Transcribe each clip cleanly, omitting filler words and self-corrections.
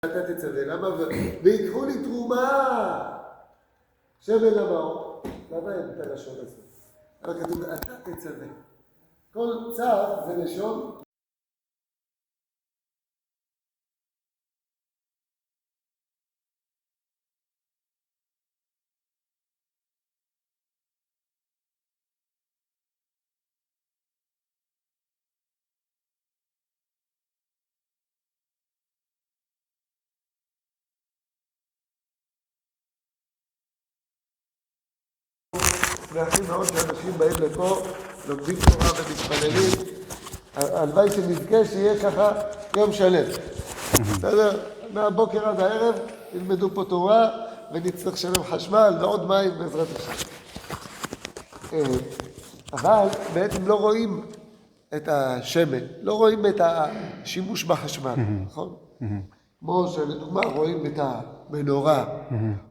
אתה תצווה, למה? ויקחו לי תרומה, שמן למאור. למה אין את הלשון הזה? אבל כתוב, אתה תצווה. כל צו זה לשון. והכי מאוד שאנשים באים לפה, לומדים תורה ומתפללים, הלוואי שנזכה שיהיה ככה יום שלם. בסדר? מהבוקר עד הערב ילמדו פה תורה ונצטרך לשלם חשמל ועוד מים בעזרת השם. אבל בעצם לא רואים את השמן, לא רואים את השימוש בחשמל, נכון? כמו שלדוגמה רואים את המנורה,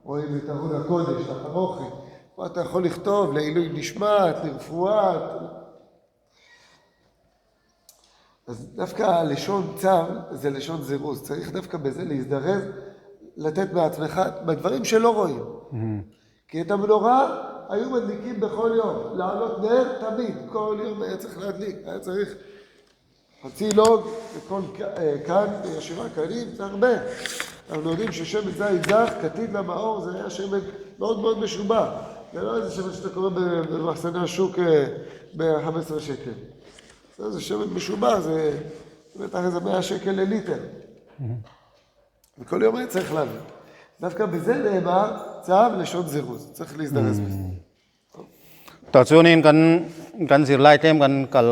רואים את ארון הקודש, את הפרוכת. פה אתה יכול לכתוב לעילוי נשמת, לרפואה. אז דווקא לשון צו זה לשון זירוז. צריך דווקא בזה להזדרז, לתת מעצמך בדברים שלא רואים. כי את המנורה היו מדליקים בכל יום. לעלות נר תמיד, כל יום היה צריך להדליק. היה צריך חצי לוג, וכל כאן, ישיבה קנים, זה הרבה. אנחנו יודעים ששמן זית זך, כתית למאור, זה היה שמן מאוד מאוד משובח. זה לא איזה שמן שאתה קורא במחסני השוק ב-15 שקל. זה שמן משובח, זה בטח איזה 100 שקל לליטר. וכל יום היה צריך להביא. דווקא בזה נאמר צו לשון זירוז. צריך להזדרז בזה. ต่อช่วงนี้กันสิไล่เต็มกันกับ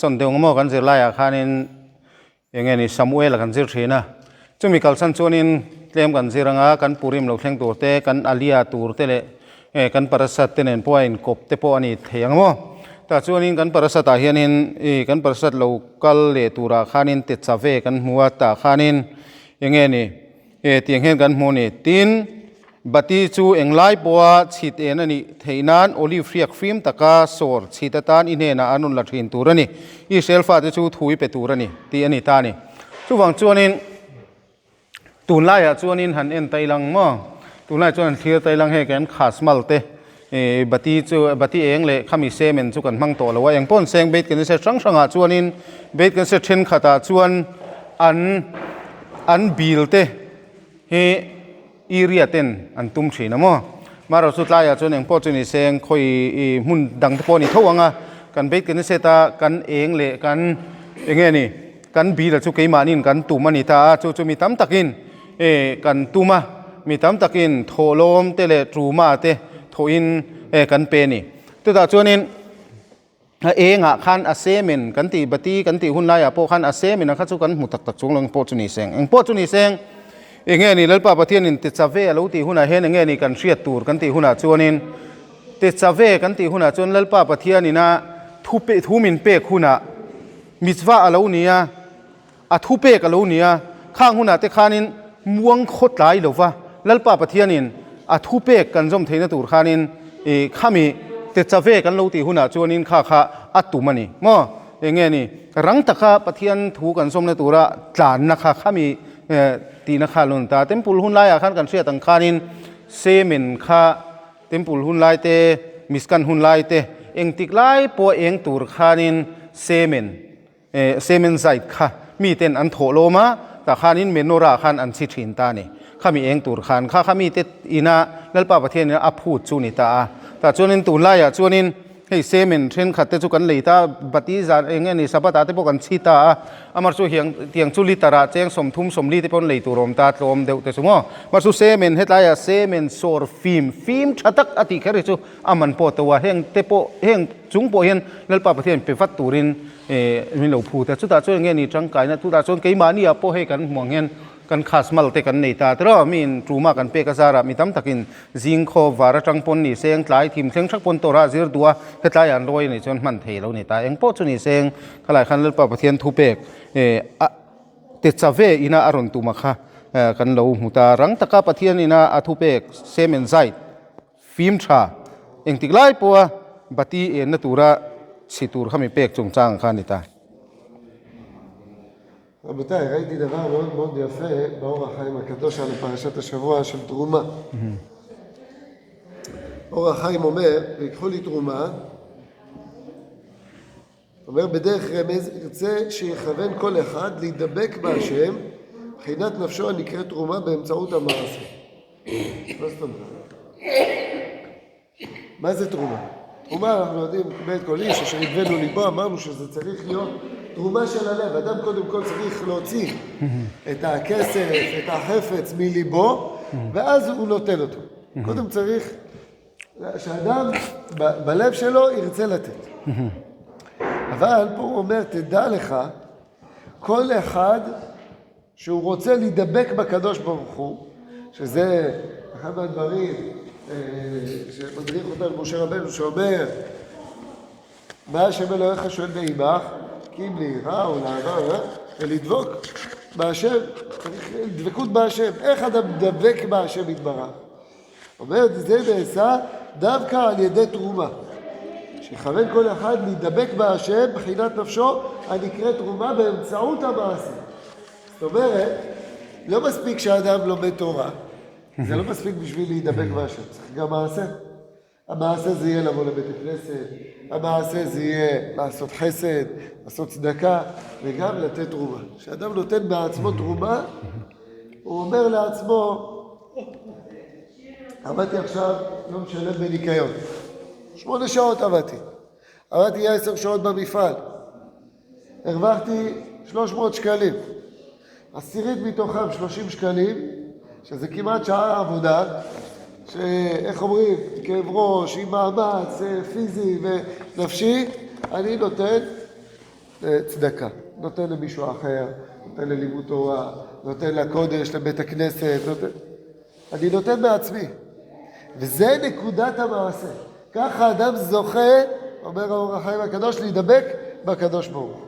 ส่วนเดียวกันหมดกันสิไล่อาคารนี้อย่างเงี้ยนี่ซามูเอลกันสิเทียนะจึงมีกับส่วนช่วงนี้เต็มกันสิรังอากันปูริมเราเทียงตัวเตกันอาลียตัวเตเลกันปราศน์เตนพวกอินกบเตพวกอันนี้เทียงหมดแต่ช่วงนี้กันปราศน์อาเฮียนินกันปราศน์เรากัลเลตัวอาคารนี้ติดซาเวกันหัวตาอาคารนี้อย่างเงี้ยนี่เตียงเห็นกันหมดนี่ตินบัติจูเอ็งไล่บัวฉีดเอ็นนี่เทนันโอลิฟเรียกฟิล์มตะกาโซร์ฉีดตานอินเฮน่าอันนุนลัดหินตัวนี่อีเซลฟ้าจะจูถุยไปตัวนี่ตีอันนี้ตานี่ช่วงจวนนี้ตุนไล่จวนนี้หันเอ็นไตลังมั่งตุนไล่จวนเทียไตลังให้กันขาสมัลเตบัติเอ็งเลยขามีเซมนจูกันมั่งตัวแล้วว่าอย่างป้นเซงเบ็ดกันเสร็จช่างจวนนี้เบ็ดกันเสร็จเช่นขาตาจวนอันบิลเตเฮอีเรียเต็นอันตุ้มชีนะมั้งมาเราสุดท้ายจนเองพอจนเสียงคอยหุ่นดังตะโพนี่ท่วงอ่ะกันเบ็ดกันเสร็จกันเองเลยกันอย่างเงี้ยนี่กันบีละจุกไอมานินกันตุมันนี่ตาจุมีตั้มตะกินกันตุมามีตั้มตะกินโถลมเตเลตรูมาเตโถอินกันเปนี่ตัวตาจวนนี้เองอ่ะขันอาเซมินกันตีบัตีกันตีหุ่นไล่อ่ะพวกขันอาเซมินนะขัดจุกันหมุตักจุงลงพอจนี่เสียงเองพอจนี่เสียงเงี้ยนี่แล้วป้าประเทศนี่ติดซาเวแล้วตีหุ่นเห็นเงี้ยนี่กันเชียดตูร์กันตีหุ่นจวนนี่ติดซาเวกันตีหุ่นจวนแล้วป้าประเทศนี่นะทุมินเปกหุ่นมิสวาอะไรนี่อะทุเปกอะไรนี่ข้างหุ่นแต่ข้านี่ม่วงโคตรหลายหรอวะแล้วป้าประเทศนี่อะทุเปกกันจมเทนตูร์ข้านี่ข้ามีติดซาเวกันแล้วตีหุ่นจวนนี่ข้าอัตุมันนี่มั้งเงี้ยนี่รังตะข้าประเทศถูกันสมในตูระจานนะคะข้ามีตีนักข่าวลุนตาเต็มปุลหุ่นไล่อาคารกันเสียตั้งคานินเซมินข้าเต็มปุลหุ่นไล่เตมิสกันหุ่นไล่เตเองติกไล่ปัวเองตูร์คานินเซมินไซด์ข้ามีเต็นอันโถโลมาแต่คานินเมโนราคันอันสิถินตานี่ข้ามีเองตูร์คานข้ามีเตอินาแล้วป้าประเทศนี่อพูดจูนิตาแต่จวนินตูไล่จวนินให้เซมินเช่นขัดเตจุกันเลยตาบัติจานเองนี่สัปดาห์ที่พวกกันชีตาอามาสู้เฮียงจุลิตาระเจงสมทุ่มสมลีที่พวกเลยตูรมตาตรมเดวแต่สมอมาสู้เซมินเฮตไลเซมินโซร์ฟิล์มชัดตักอติแค่ริจูอามันโปตัวเฮงเตโปเฮงจุงโปเฮนแล้วป้าประเทศเป็นฟัดตูรินมีเหล่าผู้แต่สุดท้ายช่วยเงี้ยนี่จังไก่นะสุดท้ายช่วยเกี่ยมานี่โปให้กันมองเห็นกันขาสมัลเตกันในตาแต่เรามีนทรูมากันเปกซาระมีตั้มตะกินจิงโควาระจังปนนี่เสียงหลายทีมเสียงชักปนตัวราจิรดัวเฮ็ดหลายอันรวยนี่จนมันเทเราในตาเองโปจุนี่เสียงขลายคันเลือดปะประเทียนทุเปกติดซาเวอินาอรุณตุมาค่ะกันเราหูตารังตะกาประเทียนอินาอทุเปกเซเมนไซฟิล์มชาเองติกไล่ปัวบัติเอ็นนตูระสิตูร์ขมิเปกจงจ้างคันในตา רבותיי, ראיתי דבר מאוד מאוד יפה באור החיים הקדוש על פרשת השבוע של תרומה. אור החיים אומר, ויקחו לי תרומה, אומר בדרך רמז, ירצה שיכוון כל אחד להידבק בהשם, מבחינת נפשו הנקראת תרומה באמצעות המעשה. מה זאת אומרת? מה זה תרומה? תרומה, אנחנו יודעים, בית כל איש, אשר יגבנו ליבו, אמרנו שזה צריך להיות תרומה של הלב. אדם קודם כל צריך להוציא את הכסף, את החפץ מליבו, ואז הוא נותן אותו. קודם צריך שאדם בלב שלו ירצה לתת. אבל פה הוא אומר, תדע לך, כל אחד שהוא רוצה להידבק בקדוש ברוך הוא, שזה אחד מהדברים שמדריך אותנו משה רבנו שאומר, מה השם אלוהיך שואל באימך, כי אם ליראה או לאהבה, ולדבוק בהשם, צריך דבקות בהשם. איך אדם דבק בהשם יתברך? אומרת, זה נעשה דווקא על ידי תרומה. שיכוון כל אחד להידבק בהשם בחינת נפשו הנקראת תרומה באמצעות המעשה. זאת אומרת, לא מספיק שהאדם לומד תורה, זה לא מספיק בשביל להידבק בהשם, צריך גם מעשה. המעשה זה יהיה לבוא לבית הכנסת, המעשה זה יהיה לעשות חסד, לעשות צדקה, וגם לתת תרומה. כשאדם נותן בעצמו תרומה, הוא אומר לעצמו, עבדתי עכשיו, לא משלם בניקיון. 8 שעות עבדתי 10 שעות במפעל. הרווחתי 300 שקלים. 10 מתוכם 30 שקלים, שזה כמעט שעה עבודה, שאיך אומרים, כאב ראש, עם מאמץ פיזי ונפשי, אני נותן צדקה. נותן למישהו אחר, נותן ללימוד תורה, נותן לקודש, לבית הכנסת, אני נותן בעצמי. וזה נקודת המעשה. ככה אדם זוכה, אומר האור החיים הקדוש, להידבק בקדוש ברוך הוא.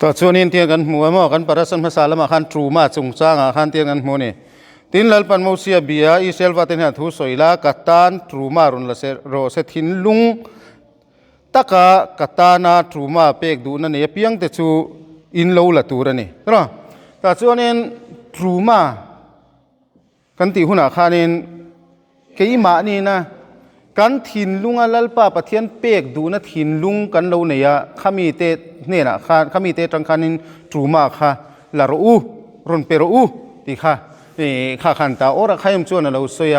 ต่อช่วงนี้เตียงกันหัวหม้อกันปรัสนภาษาละมาคันทรูมาจงสร้างอาคารเตียงกันหัวนี่ตินลัลปันมูเซียเบียอิเซลวาตินหาทุสอยลากัตตานทรูมารุนละเซโรเซทินลุงตะกะกัตตานาทรูมาเป็กดูนั่นเนี่ยเพียงแต่ชูอินโลละตูระนี่นะต่อช่วงนี้ทรูมากันติหุนอาคารนี่เกี่ยมานี่นะกันทินลุงลัลปาปะเทียนเป็กดูนะทินลุงกันโลเนี่ยขมีเตเนี่ยนะขมีเตตรังคันินทรูมาค่ะลารูรุนเปรูติค่ะนี่ข้าขันตาโอระขยมชวนเราเสีย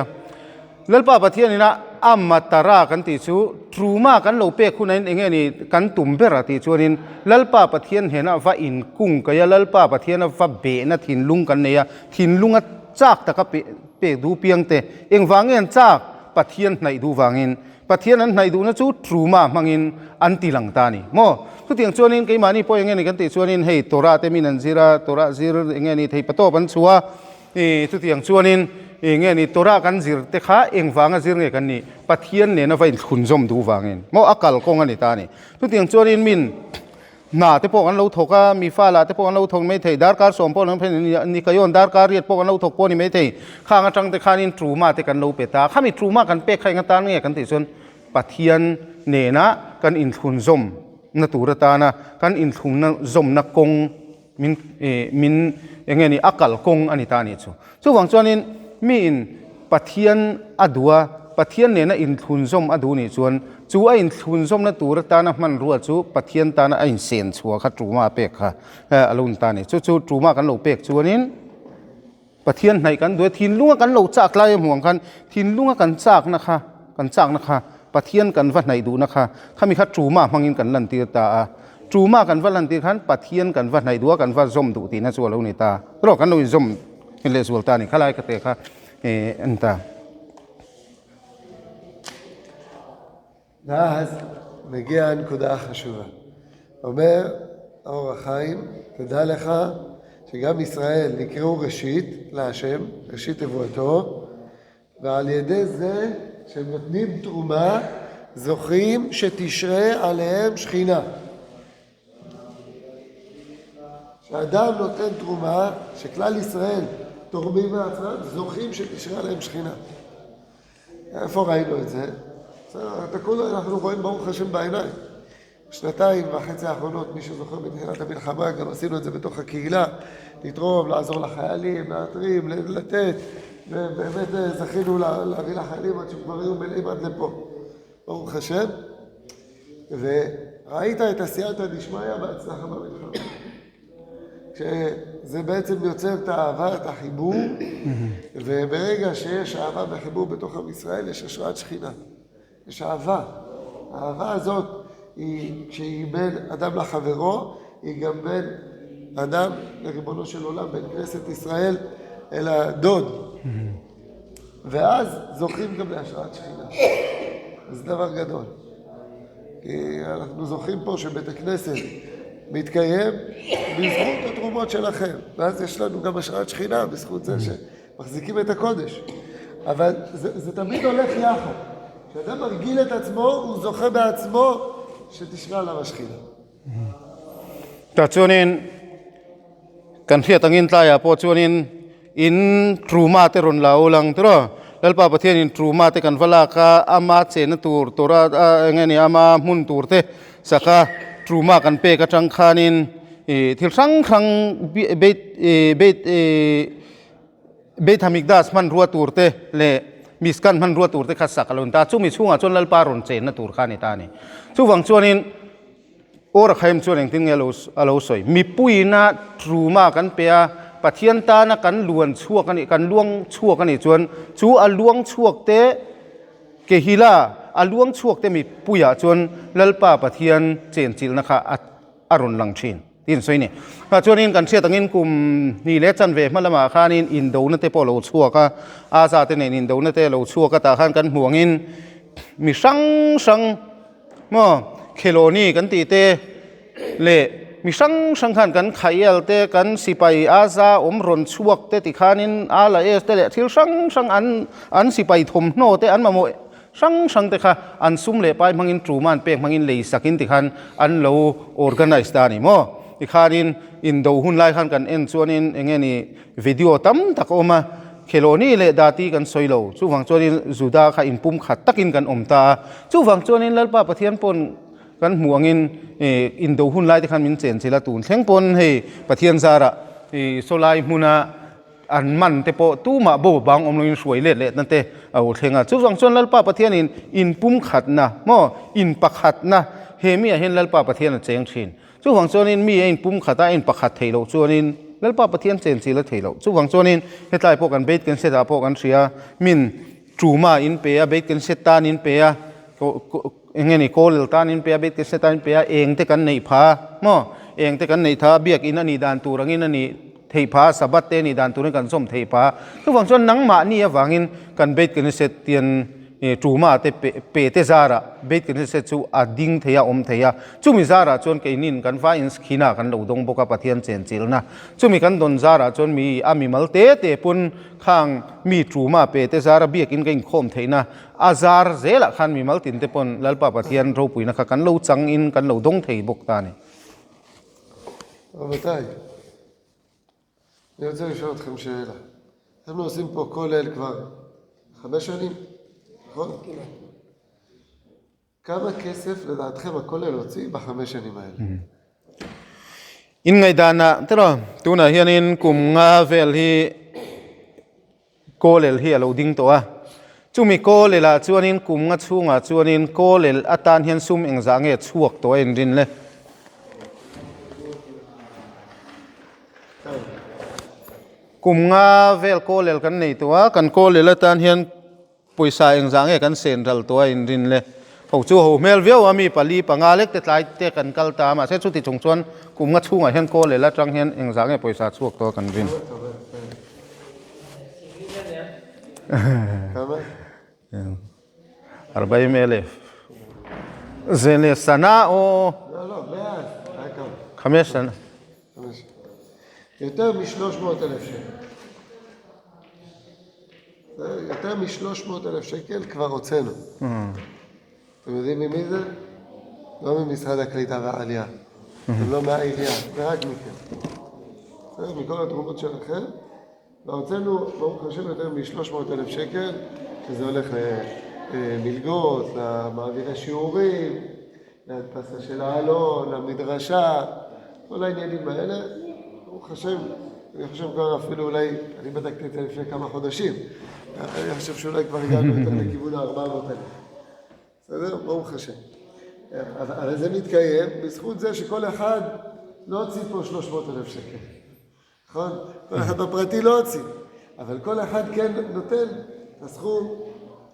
ลัลปาปะเทียนนี่นะอัมมาตารากันติชูทรูมากันโลเป็กคุณนั้นเองนี่กันตุ่มเบรติชวนินลัลปาปะเทียนเห็นว่าอินกุ้งก็ยาลัลปาปะเทียนว่าเบนะทินลุงกันเนี่ยทินลุงจากตะกับเป็กดูเพียงเตเองวางเงินจากปะเทียนในดูวางเงินปะเทียนนั้นในดูนะชูทรูมามังเงินอันติลังตานี่โมทุกที่ชวนินกี่มานี่พออย่างเงี้ยกันติชวนินให้ตัวราเตมินันซิราตัวราซิรอย่างเงี้ยนี่ให้ปะโตบันชัวทุกที่ชวนินอย่างเงี้ยนี่ตัวรากันซิรเตข้าเองวางซิรเงี้ยกันนี่ปะเทียนเนี่ยนะไฟขุนจมดูวางเงินโมอักกัลกงอันนี้ตานี่ทุกที่ชวนินมินน่าแต่พวกอันเราถกมีฟ้าละแต่พวกอันเราถกไม่เท่ดาร์การสมพวกนั้นเป็นนี่ก็ย้อนดาร์การเรียดพวกอันเราถกพวกนี้ไม่เท่ข้างจังแต่ข้านินทรูมาแต่กันเราเปตาข้ามีทรูมากันเป๊กใครกันตาเนี่ยกันติส่วนปะเทียนเนี่ยนะกันอินทุนจมนัตูรตานะกันอินทุนจมนักกงมินอย่างเงี้ยนี่อักกัลกงอันนี้ตานี่ส่วนส่วนนี้มีอินปะเทียนอดัวปะเทียนเนี่ยนะอินทุนจมอดูนี่ส่วนจูไอ้อินทุนจมนัตูรตานะมันรัวจูปะเทียนตานะไอ้เสียนชัวขัดทรูมาเป๊กค่ะอารมณ์ตานี่จูทรูมากันเราเป๊กส่วนนี้ปะเทียนไหนกันด้วยทินลุงกันเราจากไล่ห่วงกันทินลุงกันจากนะคะกันจากนะคะปะเทียนกันวัดไหนดูนะคะข้ามีขัดทรูมามังอินกันลันตีตาทรูมากันวัดลันตีขันปะเทียนกันวัดไหนดูกันวัดจมดูตีนะส่วนเรานี่ตารอกันเราจมเห็นเลยส่วนตานี่ข้าไล่กันเตะค่ะอันตาואז מגיעה הנקודה החשובה. אומר האור החיים, תדע לך שגם ישראל נקראו ראשית להשם, ראשית תבואתו, ועל ידי זה שהם נותנים תרומה, זוכים שתשרה עליהם שכינה. כשאדם נותן תרומה, שכלל ישראל תורמים מעצמם, זוכים שתשרה עליהם שכינה. איפה ראינו את זה? את הכל אנחנו רואים ברוך השם בעיניים. שנתיים וחצי האחרונות, מי שזוכר בתחילת המלחמה, גם עשינו את זה בתוך הקהילה, לתרום, לעזור לחיילים, להתרים, לתת, ובאמת זכינו להביא לחיילים עד שכבר היו מלאים עד לפה. ברוך השם. וראית את הסייעתא דשמיא בהצלחה במלחמה. שזה בעצם יוצר את האהבה, את החיבור, וברגע שיש אהבה וחיבור בתוך עם ישראל, יש השראת שכינה. יש אהבה. האהבה הזאת, כשהיא בין אדם לחברו, היא גם בין אדם לריבונו של עולם, בין כנסת ישראל אל הדוד. ואז זוכים גם להשראת שכינה. זה דבר גדול. כי אנחנו זוכים פה שבית הכנסת מתקיים בזכות התרומות שלכם. ואז יש לנו גם השראת שכינה בזכות זה שמחזיקים את הקודש. אבל זה תמיד הולך יחד. כשאדם מרגיל את עצמו, הוא זוכה בעצמו שתשרה עליו השכינה. תצונין, כנפי התנגין תליה פה צונין, אין תרומה תרון לעולם, תראה, ללפה בתיין אין תרומה תכן ולאכה, אמה ציינת תור, תורה, ngeni ama mun turte saka truma kan pe ka chang khanin thil sang khang beit hamigdas man ruwa turte le miskan man ruwa turte kha sakalon ta chu mi chunga chon lal paron che na tur khani ta ni chu wang chuanin or khaim chuaning ting alo soi mi puina truma kan pe a pathian ta na kan luan chuak ani kan luang chuak ani chuan chu a luang chuak te ke hila aluang chuak te mi puya chuan lalpa pathian chen chil na kha aron lang thin tin soini ha chuanin kan sia tangin kum ni le chan ve malama khanin in do na te polo chuaka a za te nen in do na te lo chuaka ta khan kan huangin mi sang mo kheloni kan ti te le mi sang khan kan khaial te kan sipai aza omron chuak te ti khanin ala es te le thil sang an sipai thom no te an mamo sang te kha an sum le pai mangin truman pek mangin lei sakin ti khan an lo organize ta ni mo ti khanin in do hun lai khan kan en chuanin engeni video tam tak oma kheloni le dati kan soilo chu wang chuanin zuda kha in pum khat takin kan omta chu wang chuanin lalpa pathian pon kan muangin in do hun lai ti khan min chen chila tun thleng pon he pathian zara solai muna an man te po tu ma bo bang om loin suai le nan te au thenga chu wang chon lalpa pathian in pum khat na mo in pakhat na he mi a hen lalpa pathian cheng thin chu wang chon in mi in pum khata in pakhat theilo chuanin lalpa pathian chen chila theilo chu wang chon in hetlai po kan beit kan seta po kan ria min truma in pe a beit kan setan in pe a engeni kol tan in pe a beit kan setan in pe a eng te kan nei pha mo eng te kan nei tha biak in ani dan turangin ani thei pha sabat te ni dan turin kan som thei pha chu wang chon nang ma ni awangin kan beit kan set tian truma te pe te zara beit kan set chu ading theya om theya chu mi zara chon ke nin kan fa in khina kan lo dong boka pathian chen chil na chu mi kan don zara chon mi ami mal te pun khang mi truma pe te zara biak in kain khom theina azar zela khan mi mal tin te pon lalpa pathian ro puina kha kan lo chang in kan lo dong thei bok ta ni רבותיי, אני רוצה לשאול אתכם שאלה. אנחנו עושים פה כולל כבר 5 שנים, נכון? כמה כסף לדעתכם הכולל הוציא ב5 שנים האלה? in ngai dana tero tuna hianin kum nga vel hi kolel hi alo ding to a chumi kolela chuanin kum nga chunga chuanin kolel atan hian sum engza nge chuak to in rin le kum nga vel kolel kan nei to a kan kolel atan hian poisa engza nge kan central to in rin le ho chu ho mel veo ami pali pangalek te tlai te kan kalta ma se chu ti chungchuan kum nga chunga hian kolela tang hian engza nge poisa chuak to kan rin כמה? 40,000 זה לשנה או לא, מעט. היה כמה? 5 שנה? 5. יותר מ-300,000 שקל. יותר מ-300,000 שקל כבר הוצאנו. אתם יודעים ממי זה? לא ממשרד הקליטה והעלייה. לא מהעירייה, זה רק מכם. מכל התרומות שלכם. והוצאנו, ברוך השם, יותר מ-300,000 שקל, שזה הולך למלגות, למעבירי שיעורים, להדפסה של העלון, למדרשה, כל העניינים האלה, ברוך השם, אני חושב כבר אפילו אולי, אני בדקתי את זה לפני כמה חודשים, אני חושב שאולי כבר הגענו יותר לכיוון ה-400,000. בסדר? ברוך השם. אבל זה מתקיים בזכות זה שכל אחד לא הוציא פה 300,000 שקל. נכון? כל אחד בפרטי לא הוציא. אבל כל אחד כן נותן את הסכום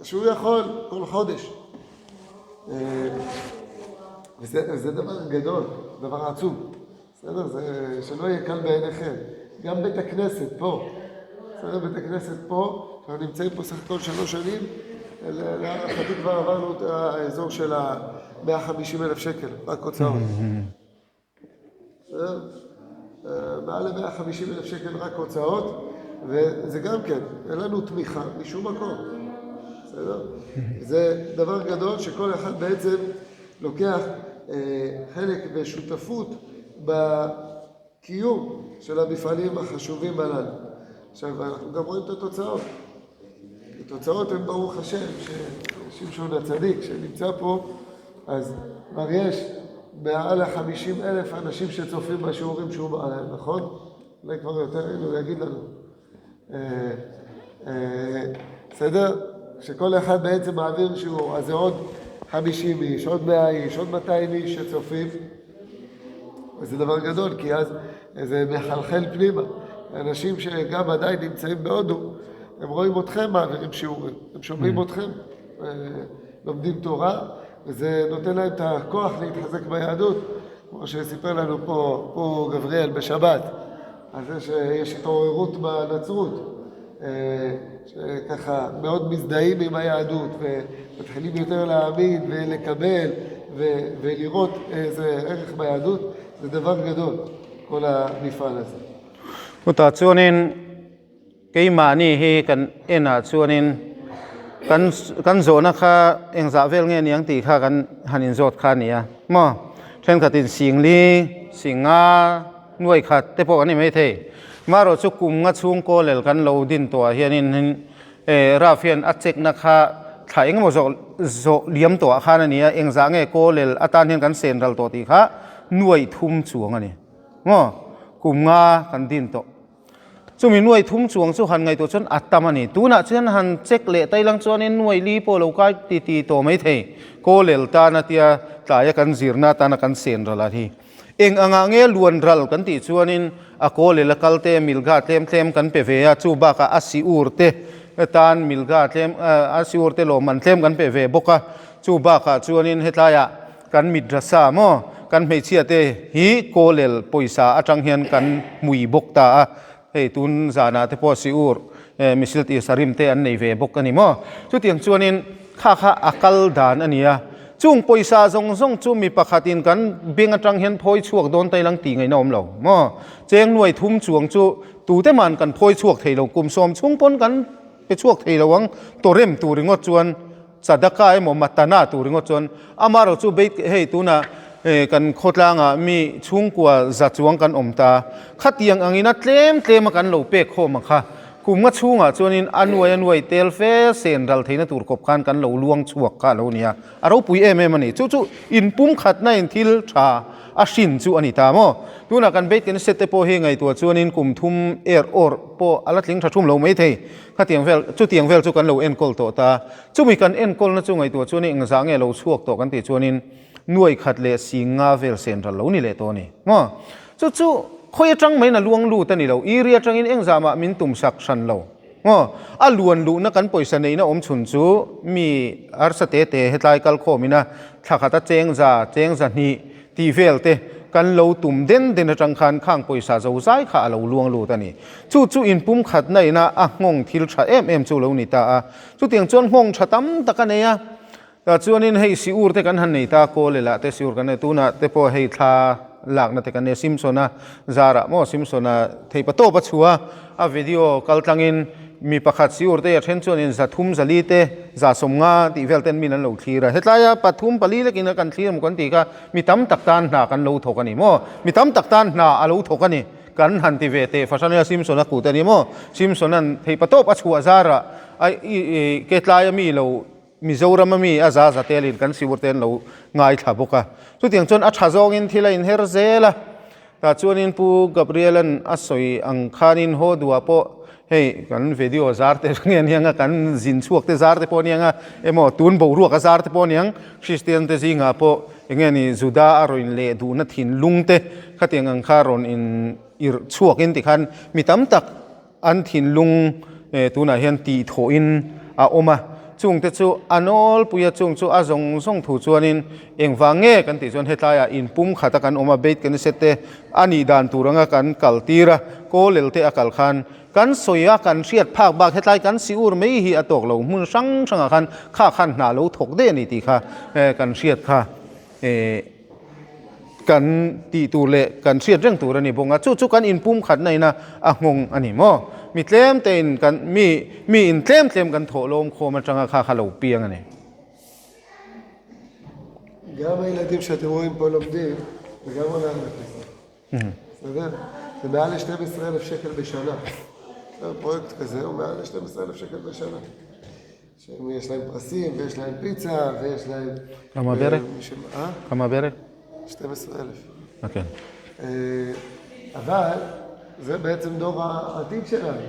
שהוא יכול כל חודש. וזה דבר גדול, דבר עצום. בסדר? זה שלא יהיה קל בעיניכם. גם בית הכנסת פה. בסדר? בית הכנסת פה, אנחנו נמצאים פה סך הכל 3 שנים, להערכתי כבר עברנו את האזור של ה-150,000 שקל, רק הוצאות. בסדר? מעל ל-150,000 שקל רק הוצאות, וזה גם כן, אין לנו תמיכה משום מקום. בסדר? זה דבר גדול שכל אחד בעצם לוקח חלק ושותפות בקיום של המפעלים החשובים הללו. עכשיו, אנחנו גם רואים את התוצאות. התוצאות הן ברוך השם, ששמשון הצדיק שנמצא פה, אז כבר יש מעל 50,000 אנשים שצופים בשיעורים שהוא מעלה, נכון? אולי כבר יותר הוא יגיד לנו. בסדר? שכל אחד בעצם מעביר שיעור, אז זה עוד 50 איש, עוד 100 איש, עוד 200 איש שצופים. וזה דבר גדול, כי אז זה מחלחל פנימה. אנשים שגם עדיין נמצאים בהודו, הם רואים אתכם מעבירים שיעורים, הם שומעים אתכם, לומדים תורה, וזה נותן להם את הכוח להתחזק ביהדות, כמו שסיפר לנו פה גבריאל בשבת, על זה שיש התעוררות בנצרות, שככה מאוד מזדהים עם היהדות, ומתחילים יותר להאמין ולקבל ולראות איזה ערך ביהדות, זה דבר גדול, כל המפעל הזה. Mutta chuanin keima ni hi kan ena chuanin kan zona kha engza vel nge niang ti kha kan hanin zot kha nia mo then khatin singli singa nuai khat te po ani mai the maro chu kum nga chung ko lel kan lo din to hianin rafian achek na kha thaing mo zo liam to kha na nia engza nge ko lel atan hian kan sen ral to ti kha nuai thum chuang ani mo kum nga kan din to chu mi nuai thum chuang chu han ngai to chon atamani tuna chen han chek le tailang chuan in nuai li po lo kai ti to mai thei ko lel ta na tia tlaya kan zirna ta na kan sen rala thi eng anga nge luan ral kan ti chuan in a ko le lakal te milga tlem kan pe ve a chu ba ka asi ur te tan milga tlem asi ur te lo man tlem kan pe ve boka chu ba ka chuan in hetlaya kan midrasa mo kan mei chia te hi ko lel poisa atang hian kan mui bok ta hei tun zana te po si ur misil ti sarim te an nei ve bok ani mo chu tiang chuanin kha akal dan ania chung poisa zong chu mi pakhatin kan beng atang hian phoi chuak don tailang ti ngai nom lo mo cheng nuai thum chuang chu tu te man kan phoi chuak thei lo kum som chung pon kan pe chuak thei lowang torem tu ringot chuan sadaka e mo matana tu ringot chuan amaro chu be hei tuna kan khotlanga mi chungkwa za chuang kan omta khatiang angina tlem kan lo pe khoma kha kumnga chunga chuanin anuai tel fe sen ral theina tur kop khan kan lo luang chuak ka lo nia aro pui em ani chu in pum khat na in thil tha a shin chu ani ta mo tuna kan bet ken sete po he ngai to chuanin kum thum or po alatling tha thum lo mai thei khatiang vel chu kan lo en kol to ta chu mi kan en kol na chu ngai to chuanin engza nge lo chuak to kan ti chuanin nuai khat le singa vel central lo ni le to ni mo chu khoi atang mai na luang lu ta ni lo area tang in engza ma min tum sak san lo mo a luan lu na kan poisa nei na om chun chu mi ar sa te hetlai kal khomina thakata cheng za ni ti vel te kan lo tum den atang khan khang poisa zo zai kha lo luang lu ta ni chu in pum khat nei na a ngong thil tha em chu lo ni ta a chu tiang chon ngong thatam takaneya ta chuanin hei si ur te kan han nei ta ko le la te si ur kan ne tuna te po hei tha lak na te kan ne simsona zara mo simsona thei pa to pa chua a video kal tlangin mi pakhat si ur te a then chuanin za thum zali te za somnga ti vel ten min an lo thira hetlaya pathum pali lekin kan thlir mo kan ti ka mi tam tak tan na kan lo thokani mo mi tam tak tan na a lo thokani kan han ti ve te fasania simsona ku te ni mo simsonan thei pa to pa chua zara ai ketlaya mi lo มิโซรัมมีอาซาซาเตลินกันสิวเตนเราง่ายถ้าบุกะสุดที่จนอัชฮะซองอินที่ละอินเฮรเซละแต่จวนอินปูกับเรียลันอัศอยอังคานินโฮดัวโปเฮ้กันวิดีโอซาร์เตเนี่ยงกันจินชวกเตซาร์เตโปเนี่ยงมอตูนบูรัวกซาร์เตโปเนี่ยงคริสเตียนเตซิงาโปอย่างนี้จูดาอารอินเลดูนัดหินลุงเตขัดยังอังคารอนอินอิรชวกอินติคันมีตั้มตักอันหินลุงตัวน่ะเห็นตีโถอินอาโอมาจุงเตจูอันอลปุยจุงจูอาจงส่งถูจวนินเองฟังเงกันติจวนเฮตายอินปุ่มขัดกันออกมาเบ็ดกันเสตอันนี้ดานตูรังกันกัลตีระโกเลลเตอกัลขันกันสวยกันเชียดภาคบากเฮตายกันสิอุรไม่ฮีอตกเรามุนสังสังขันข้าขันหนาเราถกเดนิติค่ะกันเชียดค่ะกันตีตูเละกันเชียดเรื่องตูระนี่บงอ่ะจู่กันอินปุ่มขัดในนะงงอันนี้มั้งมีเต็มเต็นกันมีอินเต็มกันโถลมโคมันจังค่าขลุ่มเปียงอันนี้ גם הילדים שאתם רואים פה לומדים, וגם אנחנו נכנסים. בסדר? זה מעל ל-12,000 שקל בשנה. פרויקט כזה הוא מעל ל-12,000 שקל בשנה. יש להם פרסים, ויש להם פיצה, ויש להם... כמה בערך? כמה בערך? 12,000. אוקיי. אבל זה בעצם דור העתיד שלנו.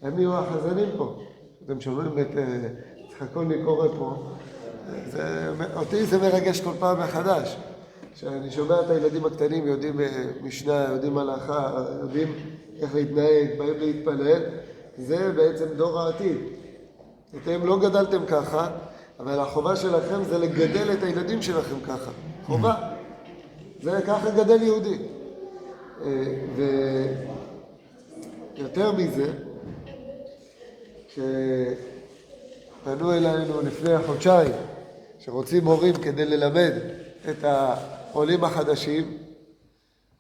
הם יהיו החזנים פה. אתם שומעים את צחקוני קורא פה. אותי זה מרגש כל פעם מחדש. כשאני שומע את הילדים הקטנים, יודעים משנה, יודעים הלכה, יודעים איך להתנהג, באים להתפלל, זה בעצם דור העתיד. אתם לא גדלתם ככה, אבל החובה שלכם זה לגדל את הילדים שלכם ככה. חובה. זה ככה גדל יהודי. ויותר מזה, כשפנו אלינו לפני חודשיים, שרוצים הורים כדי ללמד את העולים החדשים,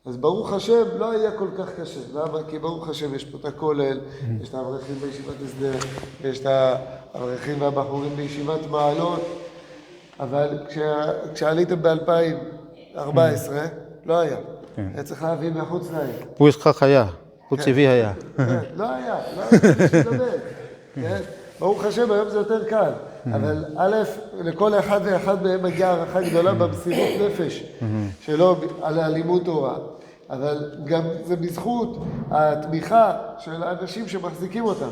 אז ברוך השם לא היה כל כך קשה. למה? כי ברוך השם יש פה את הכולל, יש את האברכים בישיבת הסדר, יש את האברכים והבחורים בישיבת מעלות, אבל כשעליתם ב-2014 לא היה. היה צריך להביא מחוץ לעיר. הוא ישכח היה, הוא צבעי היה. לא היה שתלמד. ברוך השם היום זה יותר קל. אבל א', לכל אחד ואחד מהם מגיעה הערכה גדולה במסירות נפש שלו על הלימוד תורה. אבל גם זה בזכות התמיכה של האנשים שמחזיקים אותם.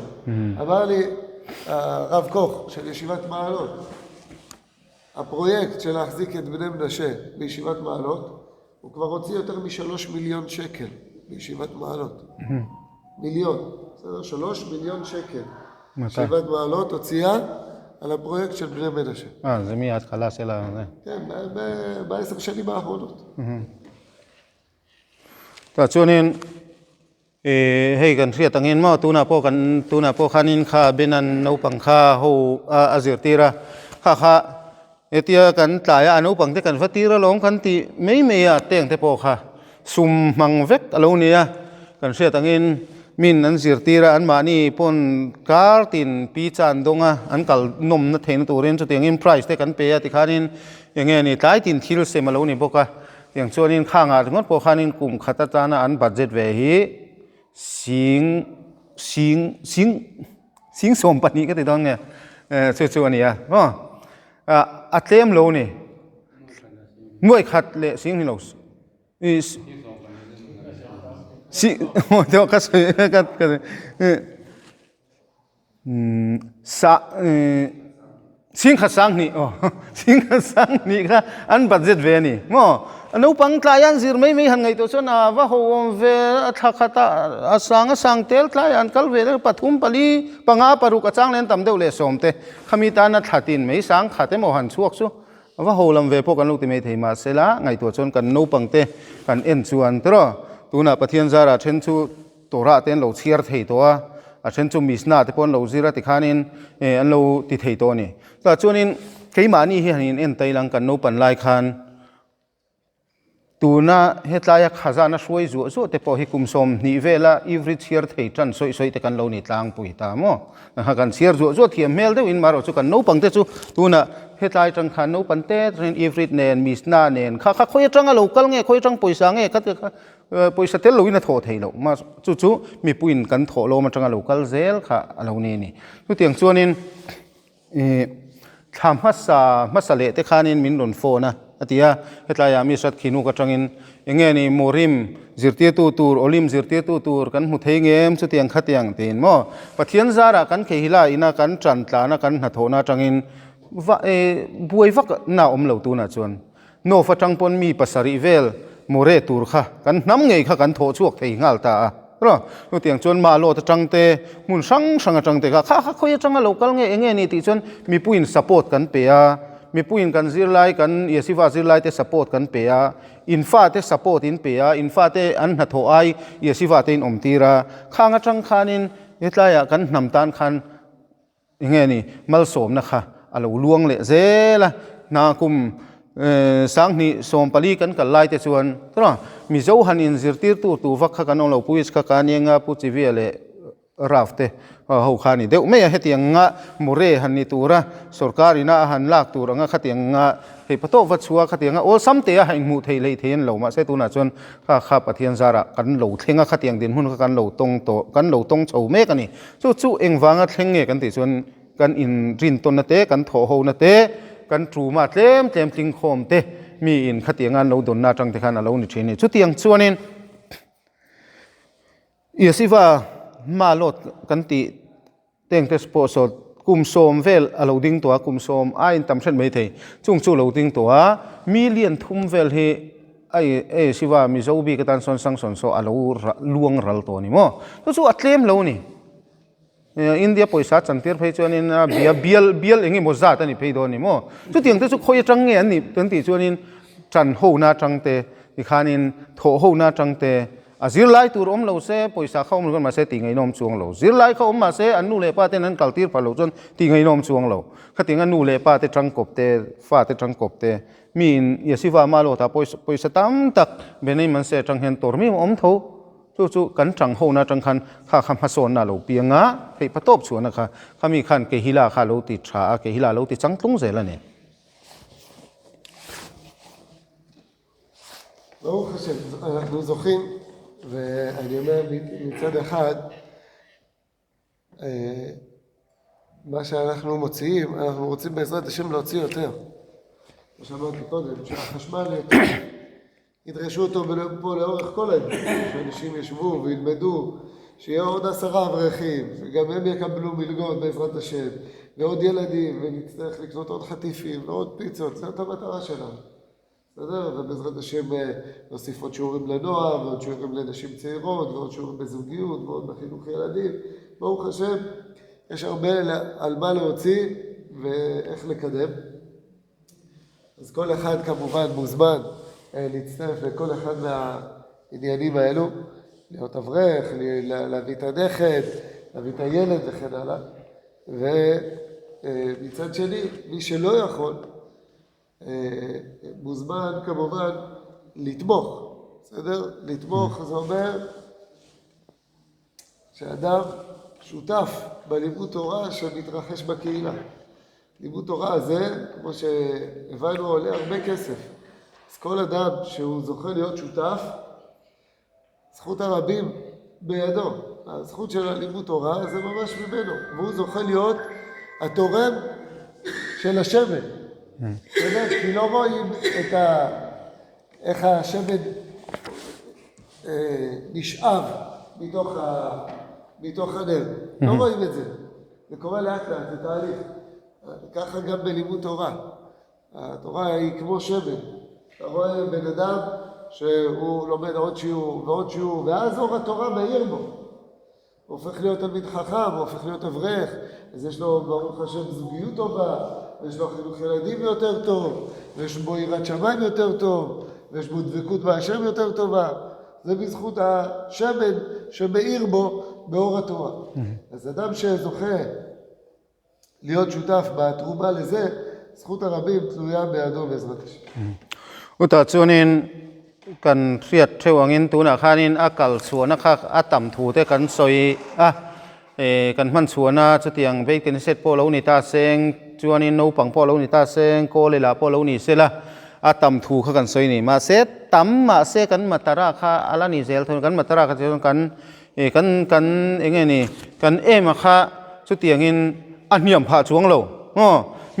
אמר לי הרב קוך של ישיבת מעלות, הפרויקט של להחזיק את בני מנשה בישיבת מעלות, הוא כבר הוציא יותר מ3 מיליון שקל בישיבת מעלות. מיליון, בסדר? 3 מיליון שקל. ישיבת מעלות הוציאה על הפרויקט של בני מנשה. זה מההתחלה של ה... כן, ב10 שנים האחרונות. תעצונין, היי, כאן שיה תנגין מה, תונה פה חנין לך בינן נאופן לך, הוא אזיר תירה, ככה, אתיה כאן תליה, נאופן תכן ותירה לא, כאן תי מי תן תפה לך, סום מנבק עלו נהיה, כאן שיה תנגין, min an zirtira an mani pon kartin pizza donga an kal nom na thein turin chu tiangin price te kan pe ati khanin enge ni tai tin thil se malo ni boka tiang chuanin khanga ngot po khanin kum khata chana an budget ve hi sing som pani ka ti dong ne chu ani ya no atlem lo ni noi khat le sing ni lo is si ito kasi sa singkasang ni ka an budget ve ni mo ano pang client sir may han ngai to so na wa ho ve thakata asang tel client kal ve pathum pali panga paru ka chang len tam deu le somte khamita na thatin mai sang khate mo han chuak su wa ho lam ve po kan lu ti mai thei ma sela ngai to chon kan no pangte kan en chuan tro tuna pathian zara then chu tora ten lo chiar thei to a then chu misna te pon lo zira ti khanin an lo ti thei to ni ta chuanin keimani hi hanin en tailang kan no pan lai khan tuna hetlaya khazana shoi zu zo te po hi kumsom ni vela every chiar thei tran soi te kan lo ni tlang pui ta mo ha kan chiar zo thiam mel de in maro chu kan no pang te chu tuna hetlai tang khan no pan te tren every nen misna nen kha khoi tang a local nge khoi tang poisa nge khat poisa tel lo in a tho thei lo ma chu mi puin kan tho lo ma tanga local zel kha alo ni tu tiang chuanin ทำมัสเลเตคานินมินดนโฟนะอติยาเฮตลายามีสัตขินุกจังอินยังไงนี่โมริมจิรเตียตูร์โอลิมจิรเตียตูร์กันมุเทงเอมสุดยังขัดยังเต็นโมปะเทียนซาระกันเคฮิลาอินากันจันตานะกันหัดโหนาจังอินว่าบวยฟักน่าอมเหลาตูน่ะจวนโนฟจังปนมีปัสสริเวลโมเรตูร์ค่ะกันน้ำไงค่ะกันโถชวกเทงาลตาก็ตัวเตียงจวนมาโลตจังเตมุนสังจังเตค่ะข้าคุยจังโลกัลเงี้ยนี่ติจวนมีผู้อินสปอร์ตกันเปียมีผู้อินกันซิลไลกันเยสิฟาซิลไลเตสปอร์ตกันเปียอินฟาเตสปอร์ตอินเปียอินฟาเตอันหัดโถไอเยสิฟาเตอินอมตีระข้างจังคานินเฮตลายกันนำตานคันยังไงนี่มัลสมนะคะอะไรลวงเละเซละนาคุมสังนี่สมปลีกันกันไล่แต่ส่วนตัวมีเจ้าหันอินซิร์ตีตูฟักขกันองเราผู้อิสขกันยังผู้ชีวิตเลยราฟเตเขาขานี่เดี๋ยวไม่อยากให้เตียงงะมุเรหันนี่ตัวระสุรการินาหันลากตัวงะขัดเตียงงะให้พระโตวัดชัวขัดเตียงงะโอ้ซ้ำเตียให้หมู่ไทยเลยเทียนเรามาเสตัวน่ะส่วนข้าปะเทียนซาระกันเราเทียงงะขัดเตียงดินหุ่นกันเราตรงโตกันเราตรงเฉาเมกันนี่จู่เองวางะเทียงเงกันติส่วนกันอินรินตนนเตกันโถโหนเตกันทรูมาเต็มติงโคมเตมีอินขัดเตียงงานเราโดนนาจังเตขันเราหนิเชนี่ชุดเตียงส่วนนี้เยสิว่ามาโลดกันติเต็งเตสโปสดกุมโซมเวลเราดิ้งตัวกุมโซมไอ้ตำเช่นไม่เทจุงจู่เราดิ้งตัวมีเลียนทุ่มเวลเฮไอ้สิว่ามีเจ้าบีกตันสอนสังสอนโซเราลวงรัลตัวนี่มั้งก็จู่อัดเล่มเรานี่อินเดียป่วยสัตว์สันติร์ไปจวนนี่นะเบียลเองมดซาตันนี่ไปโดนนี่มั้งจู่เตียงเตสุคอยจังเงี้ยนี่ตันติจวนนี่จันโหนาจังเตอีขานินโถโหนาจังเตซิลไลตัวอมเราเซ่ป่วยสาเข้ามันก็มาเซ่ติงไงนมช่วงเราซิลไลเขาอมมาเซ่อันนู้นเลยป้าเต้นั้นกัลตีร์พาเราจนติงไงนมช่วงเราขัดติงอันนู้นเลยป้าเต้จังกบเต้ฟ้าเต้จังกบเต้มีนยาสิว่ามาโลตาป่วยสตั้มตักเบนนี่มันเซ่จังเห็นตัวมีอมเท่าจู่กันจังโหนะจังคันข้าคำฮัสโซนน่ะเราเปียงะให้พระตบชวนนะคะข้ามีคันเกฮิลาข้าเราติดชาเกฮิลาเราติดจังตุ้งเสร็จแล้วเนี่ยברוך השם, אנחנו זוכים, ואני אומר מצד אחד, מה שאנחנו מוציאים, אנחנו רוצים בעזרת השם להוציא יותר. כמו שאמרתי קודם, שהחשמל ידרשו אותו פה לאורך כל היום, שאנשים ישבו וילמדו, שיהיה עוד 10 אברכים, וגם הם יקבלו מלגות בעזרת השם, ועוד ילדים, ונצטרך לקנות עוד חטיפים ועוד פיצות, זאת המטרה שלנו. בסדר? ובעזרת השם נוסיף עוד שיעורים לנוער, ועוד שיעורים לנשים צעירות, ועוד שיעורים בזוגיות, ועוד בחינוך ילדים. ברוך השם, יש הרבה על מה להוציא ואיך לקדם. אז כל אחד כמובן מוזמן להצטרף לכל אחד מהעניינים האלו, להיות אברך, להביא את הנכד, להביא את הילד וכן הלאה. ומצד שני, מי שלא יכול, מוזמן כמובן לתמוך, בסדר? לתמוך זה אומר שאדם שותף בלימוד תורה שמתרחש בקהילה. לימוד תורה הזה, כמו שהבנו, עולה הרבה כסף. אז כל אדם שהוא זוכה להיות שותף, זכות הרבים בידו. הזכות של הלימוד תורה זה ממש ממנו, והוא זוכה להיות התורם של השמן. כי לא רואים איך השמן נשאב מתוך הנר. לא רואים את זה. זה קורה לאט לאט, זה תהליך. ככה גם בלימוד תורה. התורה היא כמו שמן. אתה רואה בן אדם שהוא לומד עוד שיעור ועוד שיעור, ואז אור התורה מאיר בו. הוא הופך להיות תלמיד חכם, הוא הופך להיות אברך, אז יש לו ברוך השם זוגיות טובה, ויש לו חינוך ילדים יותר טוב, ויש בו יראת שמיים יותר טוב, ויש בו דבקות בהשם יותר טובה. זה בזכות השמן שמאיר בו באור התורה. אז אדם שזוכה להיות שותף בתרומה לזה, זכות הרבים תלויה בידו בעזרת השם. ותעצוניןกันเสียดเทวงินตูนาคานินอากาศสวนนะคะอาต่ำถูแต่กันซอยกันมันสวนนะจะเตียงเวกินเสร็จพอเราหนิตาเซงจวนินนูปังพอเราหนิตาเซงโกเลลาพอเราหนิเสร็จละอาต่ำถูกันซอยนี่มาเสร็จต่ำมาเสกันมาตราค่ะอะไรนี่เซลทนกันมาตราค่ะเซลกันเองนี่กันมาค่ะจะเตียงอินอันยมผ่าช่วงเรา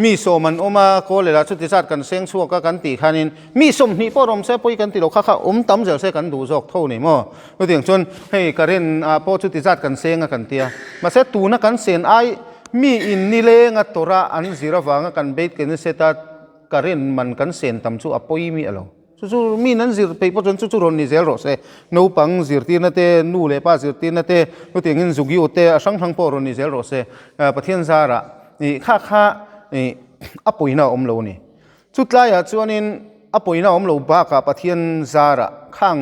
มีโซมันอมาโกเลละชุติสัตกันเซ็งชัวก็กันตีคานินมีสมนิปอรมเสปุยกันติโลข้าตำเจอเสกันดูจอกเท่านี่มั้งก็ถึงจนให้การเรียนพอชุติสัตกันเซ็งกันเตียมาเสตูนักกันเซนไอมีอินนิเลงตัวระอันสิระฟังกันเบ็ดกันเสตการเรียนมันกันเซนตำชูอปอยมีอะไรจู่ๆมีนั้นสิไปพอจนจู่ๆรอนนี่เซลโรเซนูปังสิรตีนั่นเตนูเลป้าสิรตีนั่นเตก็ถึงเงินสุกิโอเตสังทั้งปอรอนนี่เซลโรเซประเทศซาระนี่ข้านี่อปุยน่าอมโลนี่สุดท้ายชวนนี้อปุยน่าอมโลบ้ากับประเทศซาระข้าง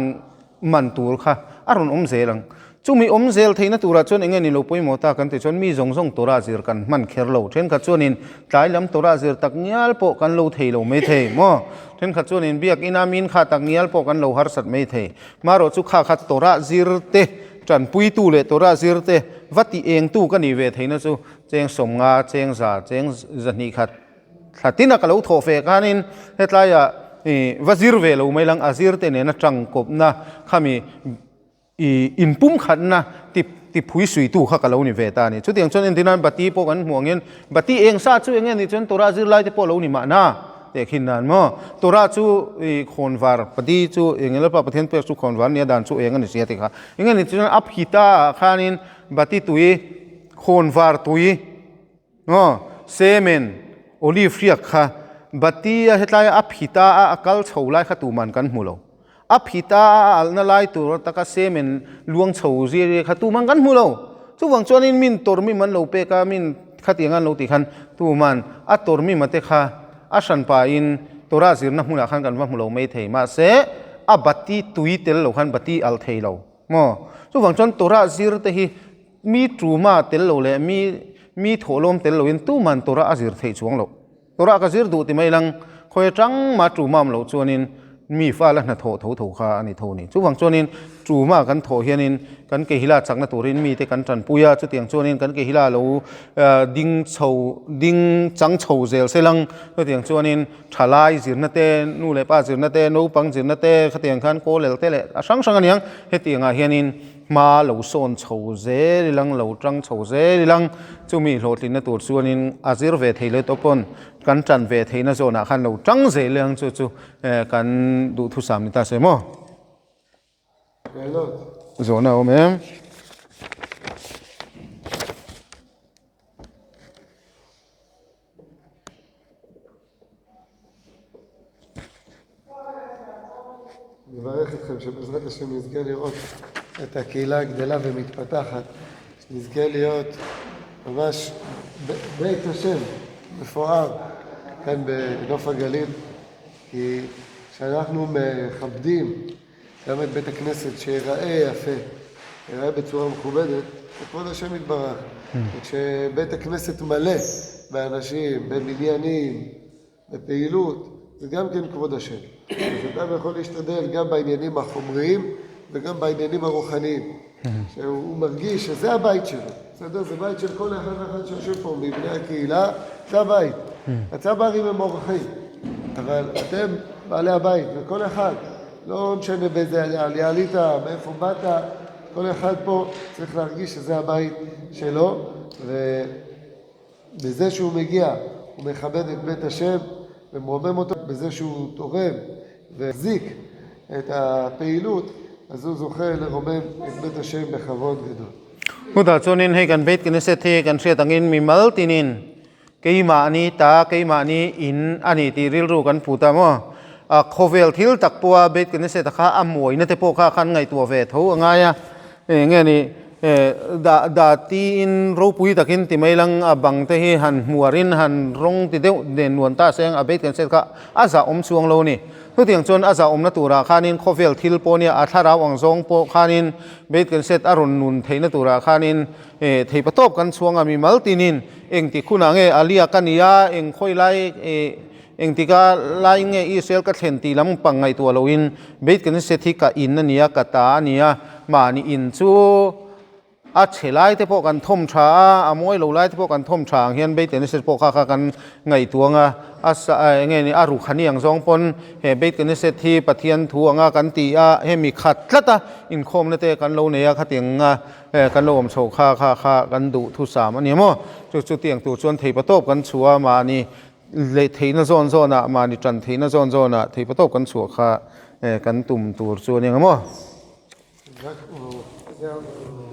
มันตูร์ค่ะอารมณ์อมเซลังจู่มีอมเซลที่นั่นตัวชวนเองนี่โลปุยหมดตากันแต่ชวนมีส่งตัวราซิร์กันมันเคร์โลเช่นขัดชวนนี้ตายล้ำตัวราซิร์ตักเนียลโปกันโลเทโลไม่เทมั้งเช่นขัดชวนนี้เบียกอินามินขาตักเนียลโปกันโลฮาร์สัตไม่เทมารอจุข้าขัดตัวราซิร์เตจันปุยตู้เลตัวราซิร์เตวัดที่เองตู้กันนี่เวทีนั่นจู่เจงสมงาเจงซาเจงจันนี่ขัดถ้าที่นักเราโทเฟกันินเหตุไรวาซิร์เวลไม่ลังอาซิร์เตเนี่ยนะจังกบนะขามีอินปุ่มขันนะที่ผู้สุยตู้ข้ากับเรานี่เวตานี่ชุดอย่างเช่นที่นั่นบัตตีพวกกันห่วงเงินบัตตีเองซาชูเองนี่จนตัวราซิร์ไล่ที่พวกเรานี่มานะแต่ขินนั่นมั้งตัวราชูคนวาร์บัตตีชูเองแล้วประเทศเปิดชูคนวาร์เนี่ยด่านชูเองนี่เสียติค่ะเองนี่จนอัพฮิตาขานินบัตตีตุยคนวาร์ตุยเนาะเซเมนโอลิฟเรียกค่ะบัตตีเหตุไรอัพฮิตาอักลเฉาไล่ขัตุมันกันหูเราอัพฮิตาอัลนาไลตัวตะกเซเมนลวงเฉาจีขัตุมันกันหูเราทุกวันจวนนี้มินตัวมีมันเราเปกามินขัดยังงั้นเราติขันตัวมันอัตตัวมีมาเตค่ะอาชันปาอินตัวราซิร์นักหูนักขันกันว่าหูเราไม่เทมาเสอับัตตีตุยเตลเราขันบัตตีอัลเทเรามั้งทุกวันจวนตัวราซิร์เตหิมีทรูมาเตลเราเลยมีโถลมเตลเราอินตู้มันตัวราซิร์เทช่วงเราตัวราซิร์ดูติไม่ลังคอยจังมาทรูมามเราจวนนี้มีฟ้าแล้วนะโถค่ะอันนี้โถนี่ทุกวันจวนนี้ทรูมากันโถเฮียนินกันเกหิลาจากนั้นตัวรินมีแต่กันจันปุยาจุดอย่างจวนนี้กันเกหิลาเราดิ้งจังเฉาเซลเซลังจุดอย่างจวนนี้ทลายสินนั่นเตนู่เลยป้าสินนั่นเตนู่ปังสินนั่นเตขัดอย่างขันโกเลลเตเลสังอันยังเหตุอย่างเฮียนินมาเหลาโซนเฉาเซลังเหลาจังเฉาเซลังจุมีโหลดินนั่นตัวจวนนี้อาซิร์เวทีเลยตัวปนกันจันเวทีนั่นโซนขันเหลาจังเซเรื่องจู่กันดูทุสามนิตาเสมอโซนเอาไหมמברך אתכם שבעזרת השם נזכה לראות את הקהילה הגדלה ומתפתחת, שנזכה להיות ממש בית השם מפואר כאן בנוף הגליל, כי כשאנחנו מכבדים גם את בית הכנסת שיראה יפה, יראה בצורה מכובדת, וכבוד השם יתברך. וכשבית הכנסת מלא באנשים, במניינים, בפעילות, זה גם כן כבוד השם. אז אדם יכול להשתדל גם בעניינים החומריים וגם בעניינים הרוחניים. שהוא מרגיש שזה הבית שלו. בסדר? זה בית של כל אחד ואחד שיושב פה מבני הקהילה, זה הבית. הצברים הם אורחים. אבל אתם בעלי הבית, וכל אחד, לא משנה באיזה עלייה עלית, מאיפה באת, כל אחד פה צריך להרגיש שזה הבית שלו, ובזה שהוא מגיע, הוא מכבד את בית השם, ומרומם אותו בזה שהוא תורם והחזיק את הפעילות, אז הוא זוכה לרומם את בית השם בכבוד גדול. ผู้ต่อสู้นินให้กันเบ็ดกันเสถีกันเสียตังอินมีมัลตินินกี่มานี้ตากี่มานี้อินอันนี้ที่ริลรู้กันผู้ตามว่าโคเวลทิลตักปัวเบ็ดกันเสตข้าอมวยนั่นแต่พวกข้าขันไงตัวเวทเขาไงอ่ะเงี้ยนี่ดาตีอินรูปุยตะกินที่ไม่ลังบังเตหิหันมัวรินหันรงติเดเด่นนวลตาเสียงเบ็ดกันเสตข้าอาซาอมช่วงโลนี่ทุกอย่างจนอาซาอมนัตุราคานินโคเวลทิลโปเนี่ยอัฐราวังซงโปคานินเบ็ดกันเสตอรุณนุนเทนัตุราคานินเทปตบกันช่วงมีมัลตินินเองที่คุณางอาลียกันยาเองค่อยไล่เองที่ก็ไล่เงอิสราเอลก็เห็นตีลำปังไงตัวเราอินเบ็ดกันเสตที่กะอินนั่นเนี่ยกะตาเนี่ยมานี่อินจูอาเฉลายที่พวกกันท่มช้าอามวยเหลาไล่ที่พวกกันท่มช้างเฮียนเบ็ดกันเสตพวกข้ากันไงตัวงาไงนี่อารุขันยังสองปนเฮเบ็ดกันเสตที่ปะเทียนทัวงากันตีเฮมีขัดละตาอินคมนั่นเตกันโลเนียขัดยังกันโลมโชข้ากันดุทุสามอันนี้มั้งจุดเตียงตัวชวนเทปโตบกันชัวมานี่ le theina zon zona mani tran theina zon zona thei pato kan chu kha kan tum tur chu ni ngamo רק הוא,